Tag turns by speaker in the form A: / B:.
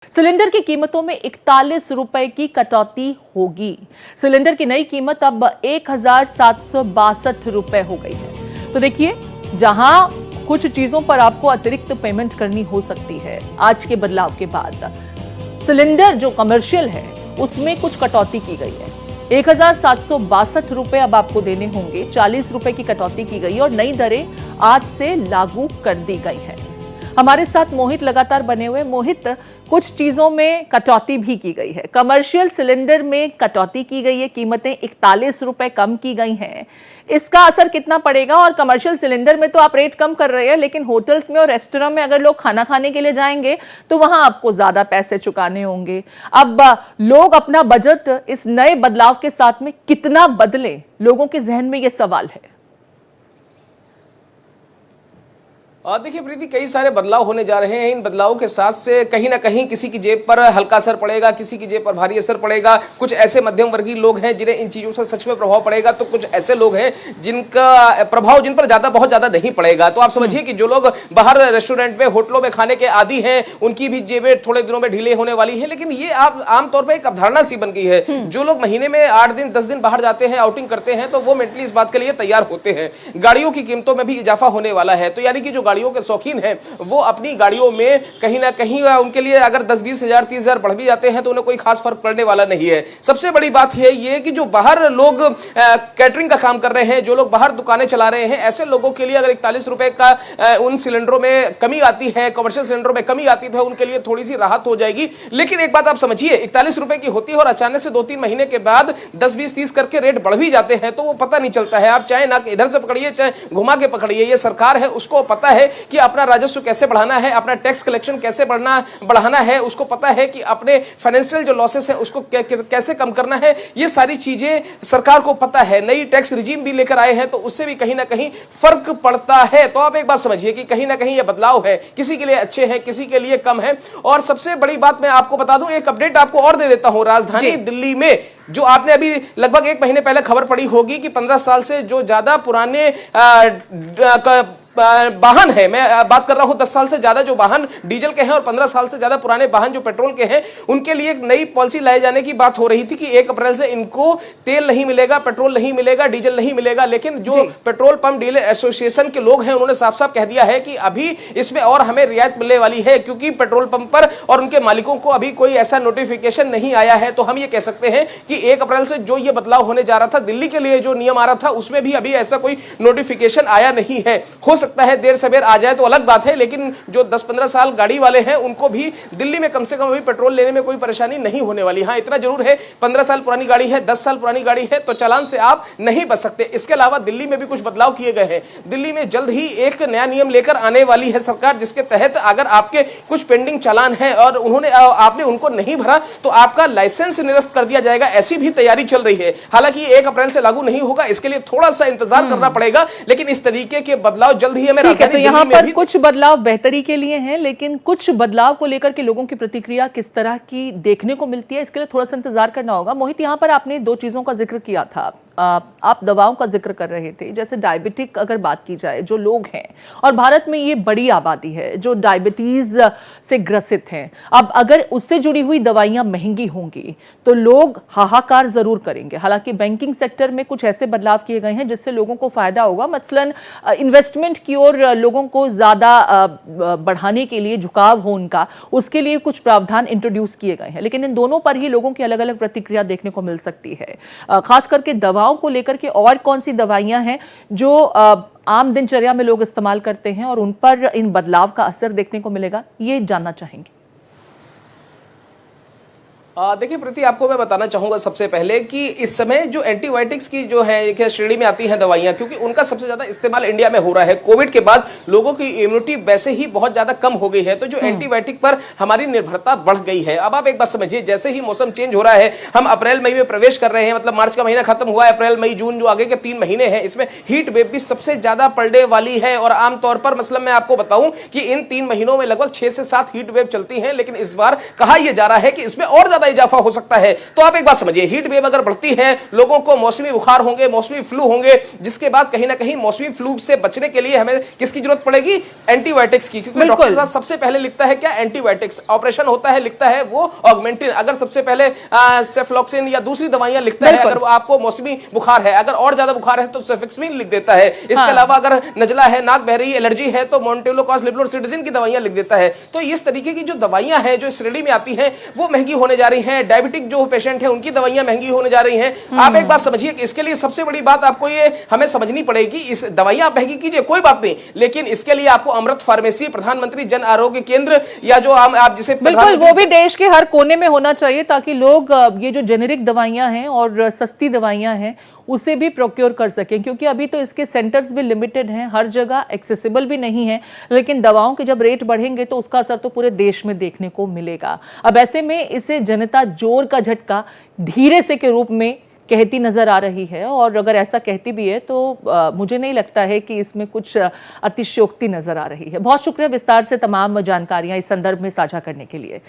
A: Cylinder की कीमतों में 41 रुपए की कटौती होगी। सिलेंडर की नई कीमत अब 1762 रुपए हो गई है। तो देखिए, जहां कुछ चीजों पर आपको अतिरिक्त पेमेंट करनी हो सकती है, आज के बदलाव के बाद सिलेंडर जो कमर्शियल है उसमें कुछ कटौती की गई है। 1762 रुपए अब आपको देने होंगे, 40 रुपए की कटौती की गई और नई दरें आज से लागू कर दी गई है। हमारे साथ मोहित लगातार बने हुए। मोहित, कुछ चीजों में कटौती भी की गई है। कमर्शियल सिलेंडर में कटौती की गई है, कीमतें 41 रुपए कम की गई हैं। इसका असर कितना पड़ेगा? और कमर्शियल सिलेंडर में तो आप रेट कम कर रहे हैं, लेकिन होटल्स में और रेस्टोरेंट में अगर लोग खाना खाने के लिए जाएंगे तो वहां आपको ज्यादा पैसे चुकाने होंगे। अब लोग अपना बजट इस नए बदलाव के साथ में कितना बदले, लोगों के जहन में यह सवाल है।
B: देखिए प्रीति, कई सारे बदलाव होने जा रहे हैं। इन बदलावों के साथ से कहीं ना कहीं किसी की जेब पर हल्का असर पड़ेगा, किसी की जेब पर भारी असर पड़ेगा। कुछ ऐसे मध्यम वर्गीय लोग हैं जिन्हें इन चीज़ों से सच में प्रभाव पड़ेगा, तो कुछ ऐसे लोग हैं जिनका प्रभाव जिन पर बहुत ज़्यादा नहीं पड़ेगा। तो आप समझिए कि जो लोग बाहर रेस्टोरेंट में, होटलों में खाने के आदी हैं, उनकी भी जेबें थोड़े दिनों में ढीले होने वाली है। लेकिन ये आप आमतौर पर एक अवधारणा सी बन गई है। जो लोग महीने में 8 दिन 10 दिन बाहर जाते हैं, आउटिंग करते हैं, तो वो मेंटली इस बात के लिए तैयार होते हैं। गाड़ियों की कीमतों में भी इजाफा होने वाला है, तो यानी कि जो गाड़ियों के शौकीन हैं वो अपनी गाड़ियों में कहीं ना कहीं उनके लिए अगर 10-20 हजार 30 हजार बढ़ भी जाते हैं तो उन्हें कोई खास फर्क पड़ने वाला नहीं है। सबसे बड़ी बात है ये कि जो बाहर लोग कैटरिंग का काम कर रहे हैं, जो लोग बाहर दुकानें चला रहे हैं, ऐसे लोगों के लिए अगर 41 रुपए का उन सिलेंडरों में कमी आती है, कमर्शियल सिलेंडरों में कमी आती है, उनके लिए थोड़ी सी राहत हो जाएगी। लेकिन एक बात आप समझिए, 41 रुपए की होती है और अचानक से 2-3 महीने के बाद 10-20-30 करके रेट बढ़ भी जाते हैं, तो वो पता नहीं चलता है। आप चाहे ना इधर से पकड़िए चाहे घुमा के पकड़िए, ये सरकार है उसको पता है कि अपना राजस्व कैसे बढ़ाना है, अपना टैक्स कलेक्शन कैसे बढ़ाना है, उसको पता है कि अपने फाइनेंशियल जो लॉसेस है उसको कैसे कम करना है। ये सारी चीजें सरकार को पता है। नई टैक्स रिजीम भी लेकर आए हैं तो उससे भी कहीं ना कहीं फर्क पड़ता है। तो आप एक बात समझिए कि कहीं ना कहीं ये बदलाव है, किसी के लिए अच्छे हैं, किसी के लिए कम है। और सबसे बड़ी बात मैं आपको बता दूं, एक अपडेट आपको और दे देता हूं। राजधानी दिल्ली में जो आपने अभी लगभग 1 महीने पहले खबर पड़ी होगी कि 15 साल से जो ज्यादा पुराने वाहन है, मैं बात कर रहा हूं 10 साल से ज्यादा जो वाहन डीजल के हैं और 15 साल से ज्यादा पुराने वाहन जो पेट्रोल के हैं, उनके लिए एक नई पॉलिसी लाए जाने की बात हो रही थी कि 1 अप्रैल से इनको तेल नहीं मिलेगा, पेट्रोल नहीं मिलेगा, डीजल नहीं मिलेगा। लेकिन जो पेट्रोल पंप डीलर एसोसिएशन के लोग हैं उन्होंने साफ साफ कह दिया है कि अभी इसमें और हमें रियायत मिलने वाली है, क्योंकि पेट्रोल पंप पर और उनके मालिकों को अभी कोई ऐसा नोटिफिकेशन नहीं आया है। तो हम ये कह सकते हैं कि 1 अप्रैल से जो ये बदलाव होने जा रहा था, दिल्ली के लिए जो नियम आ रहा था, उसमें भी अभी ऐसा कोई नोटिफिकेशन आया नहीं है। हो सकता है देर सवेर आ जाए तो अलग बात है, लेकिन जो 10-15 साल गाड़ी वाले हैं उनको भी दिल्ली में कम से कम अभी पेट्रोल लेने में कोई परेशानी नहीं होने वाली। हाँ, इतना जरूर है 15 साल पुरानी गाड़ी है, 10 साल पुरानी गाड़ी है तो चालान से आप नहीं बच सकते। इसके अलावा दिल्ली में भी कुछ बदलाव किए गए हैं। दिल्ली में जल्द ही एक नया नियम लेकर आने वाली है सरकार, जिसके तहत अगर आपके कुछ पेंडिंग चालान है और आपने उनको नहीं भरा तो आपका लाइसेंस निरस्त कर दिया जाएगा। ऐसी भी तैयारी चल रही है। हालांकि 1 अप्रैल से लागू नहीं होगा, इसके लिए थोड़ा सा इंतजार करना पड़ेगा, लेकिन इस तरीके के बदलाव जल्द ही हमें
A: तो यहाँ पर कुछ बदलाव बेहतरी के लिए हैं, लेकिन कुछ बदलाव को लेकर के लोगों की प्रतिक्रिया किस तरह की देखने को मिलती है, इसके लिए थोड़ा सा इंतजार करना होगा। मोहित, यहाँ पर आपने 2 चीजों का जिक्र किया था। आप दवाओं का जिक्र कर रहे थे, जैसे डायबिटिक अगर बात की जाए, जो लोग हैं, और भारत में ये बड़ी आबादी है जो डायबिटीज से ग्रसित हैं। अब अगर उससे जुड़ी हुई दवाइयां महंगी होंगी तो लोग हाहाकार जरूर करेंगे। हालांकि बैंकिंग सेक्टर में कुछ ऐसे बदलाव किए गए हैं जिससे लोगों को फायदा होगा। मसलन इन्वेस्टमेंट की ओर लोगों को ज्यादा बढ़ाने के लिए झुकाव हो उनका, उसके लिए कुछ प्रावधान इंट्रोड्यूस किए गए हैं। लेकिन इन दोनों पर ही लोगों की अलग अलग प्रतिक्रिया देखने को मिल सकती है। खास करके दवाओं को लेकर के और कौन सी दवाइयां हैं जो आम दिनचर्या में लोग इस्तेमाल करते हैं और उन पर इन बदलाव का असर देखने को मिलेगा, ये जानना चाहेंगे।
B: देखिए प्रीति, आपको मैं बताना चाहूंगा सबसे पहले कि इस समय जो एंटीबायोटिक्स की जो है श्रेणी में आती हैं दवाइयां, क्योंकि उनका सबसे ज्यादा इस्तेमाल इंडिया में हो रहा है। कोविड के बाद लोगों की इम्यूनिटी वैसे ही बहुत ज्यादा कम हो गई है, तो जो एंटीबायोटिक पर हमारी निर्भरता बढ़ गई है। अब आप एक बात समझिए, जैसे ही मौसम चेंज हो रहा है, हम अप्रैल मई में प्रवेश कर रहे हैं, मतलब मार्च का महीना खत्म हुआ है, अप्रैल मई जून जो आगे के 3 महीने हैं, इसमें हीट वेव भी सबसे ज्यादा पड़ने वाली है। और आमतौर पर मतलब मैं आपको बताऊं कि इन 3 महीनों में लगभग 6 से 7 हीट वेव चलती है, लेकिन इस बार कहा यह जा रहा है कि इसमें और ज्यादा इजाफा हो सकता है। तो आप एक बात समझिए, हीट वेव अगर बढ़ती है, लोगों को मौसमी बुखार होंगे, मौसमी फ्लू होंगे, जिसके बाद कहीं ना कहीं मौसमी फ्लू से बचने के लिए हमें किसकी जरूरत पड़ेगी? एंटीबायोटिक्स की, क्योंकि डॉक्टर साहब सबसे पहले लिखता है क्या? एंटीबायोटिक्स। ऑपरेशन होता है, लिखता है वो ऑगमेंटिन। अगर सबसे पहले सेफ्लॉक्सिन या दूसरी दवाइयां लिखता है, अगर आपको मौसमी बुखार है, अगर और ज्यादा बुखार है तो सेफिक्समिन लिख देता है। इसके अलावा अगर नजला है, नाक बह रही है, एलर्जी है तो मोन्टेलोकॉस लिप्लोसिडिजिन की दवाइयां लिख देता है। तो इस तरीके की जो दवाइयां हैं जो इस श्रेणी में आती हैं वो महंगी होने जा रही हैं। डायबिटिक जो पेशेंट है उनकी दवाइयां महंगी होने जा रही हैं। आप एक बात समझिए कि इसके लिए सबसे बड़ी बात आपको ये हमें समझनी पड़ेगी, इस दवाइयां आप महंगी कीजिए कोई बात नहीं, लेकिन इसके लिए आपको अमृत फार्मेसी, प्रधानमंत्री जन आरोग्य केंद्र या जो आप जिसे
A: बिल्कुल वो भी देश के हर कोने में होना चाहिए, ताकि लोग ये जो जेनेरिक दवाइयां हैं और सस्ती दवाइयां हैं उसे भी प्रोक्योर कर सकें, क्योंकि अभी तो इसके सेंटर्स भी लिमिटेड हैं, हर जगह एक्सेसिबल भी नहीं है। लेकिन दवाओं के जब रेट बढ़ेंगे तो उसका असर तो पूरे देश में देखने को मिलेगा। अब ऐसे में इसे जनता जोर का झटका धीरे से के रूप में कहती नजर आ रही है, और अगर ऐसा कहती भी है तो मुझे नहीं लगता है कि इसमें कुछ अतिशयोक्ति नजर आ रही है। बहुत शुक्रिया विस्तार से तमाम जानकारियां इस संदर्भ में साझा करने के लिए।